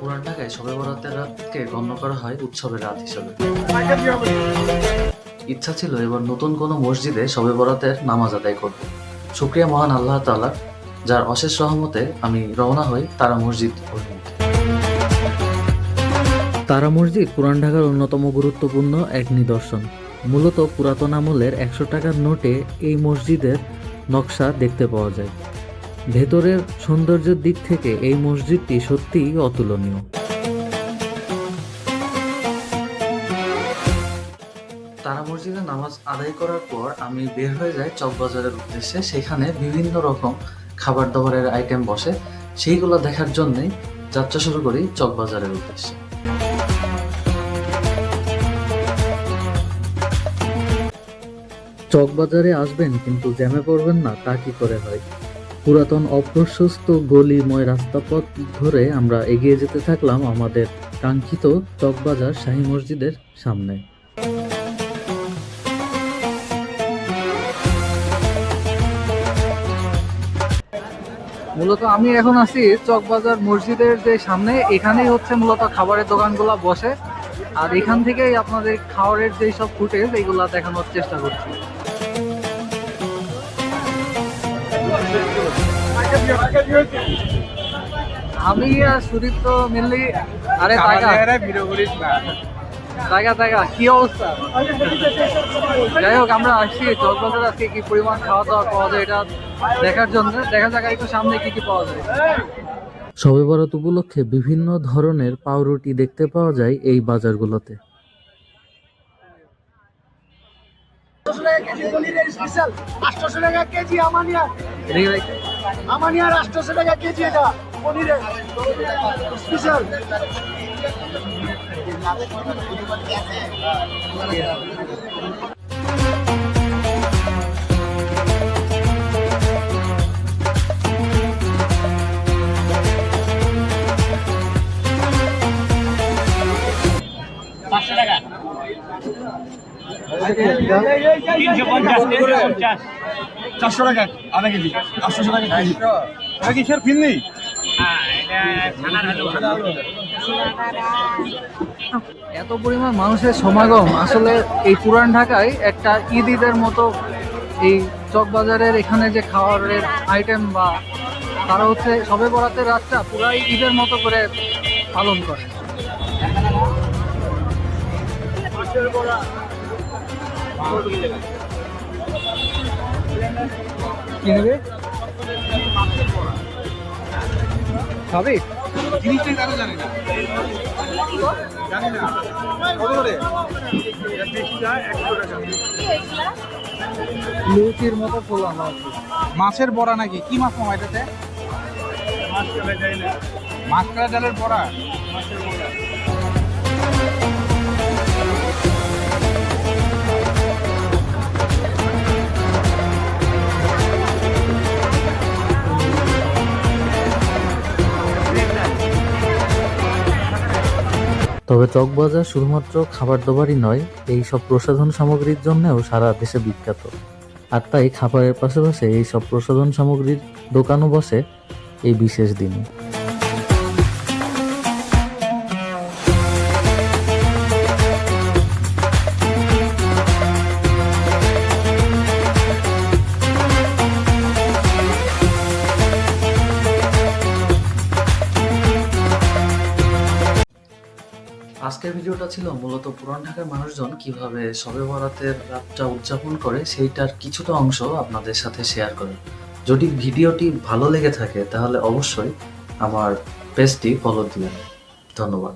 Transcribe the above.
পুরান ঢাকায় শবে বরাতের রাতকে গণ্য করা হয় উৎসবের রাত হিসেবে। ইচ্ছা ছিল এবার নতুন কোনো মসজিদে শবে বরাতের নামাজ আদায় করব। শুকরিয়া মহান আল্লাহ তাআলা, যার অশেষ রহমতে আমি রওনা হই তারা মসজিদ অভিমুখে। তারা মসজিদ পুরান ঢাকার অন্যতম গুরুত্বপূর্ণ এক নিদর্শন। মূলত পুরাতন আমলের ১০০ টাকার নোটে এই মসজিদের নকশা দেখতে পাওয়া যায়। ভেতরের সৌন্দর্যের দিক থেকে এই মসজিদটি সত্যিই অতুলনীয়। তারা মসজিদে নামাজ আদায় করার পর আমি বের হয়ে যাই চকবাজারের উদ্দেশ্যে। সেখানে বিভিন্ন রকম খাবার দাবারের আইটেম বসে, সেইগুলো দেখার জন্যই যাত্রা শুরু করি চকবাজারের উদ্দেশ্যে। চকবাজারে আসবেন কিন্তু জ্যামে পড়বেন না, তা কি করে হয়? পুরাতন অপ্রশস্ত গলিময় রাস্তাপথ ধরে আমরা এগিয়ে যেতে থাকলাম আমাদের কাঙ্ক্ষিত চকবাজার শাহী মসজিদের সামনে। মূলত আমি এখন আছি চকবাজার মসজিদের যে সামনে, এখানেই হচ্ছে মূলত খাবারের দোকানগুলো বসে, আর এখান থেকেই আপনাদের খাবারের যেই সব ফুটেজ এইগুলা দেখানোর চেষ্টা করছি। আমি আর সুদীপ তো মেনলি, আরে টাকা কি অবস্থা? যাই হোক, আমরা আসছি চকবাজার আজকে কি পরিমাণ খাওয়া দাওয়া পাওয়া যায় এটা দেখার জন্য। দেখা যাক একটু সামনে কি কি পাওয়া যায়। শবে বরাত উপলক্ষে বিভিন্ন ধরনের পাউরুটি দেখতে পাওয়া যায় এই বাজারগুলোতে। চারশো টাকা আধা কেজি, 800 টাকা কেজি। কিসের ফিরনি? এত পরিমাণ মানুষের সমাগম, আসলে এই পুরান ঢাকায় একটা ঈদের মতো এই চকবাজারের এখানে যে খাবারের আইটেম বা তারা হচ্ছে শবে বরাতের রাতটা পুরাই ঈদের মতো করে পালন করে। কি নেবে খাবি? জিনিসটাই তারা জানে না। জানি না। কত করে? লুচির মতো পোলা মাছ। মাছের বড়া নাকি? কি মাছ মামা এটাতে? মাছ কালা ডালের বড়া। তবে চকবাজার শুধুমাত্র খাবার দাবারই নয়, এই সব প্রসাধন সামগ্রীর জন্যও সারা দেশে বিখ্যাত। আর তাই খাবারের পাশাপাশি এই সব প্রসাধন সামগ্রীর দোকানও বসে এই বিশেষ দিনে। আজকের ভিডিওটা ছিল মূলত পুরান ঢাকার মানুষজন কিভাবে শবে বরাতের রাতটা উদযাপন করে সেইটার কিছুটা অংশ আপনাদের সাথে শেয়ার করে। যদি ভিডিওটি ভালো লেগে থাকে তাহলে অবশ্যই আমার পেজটি ফলো দিবেন। ধন্যবাদ।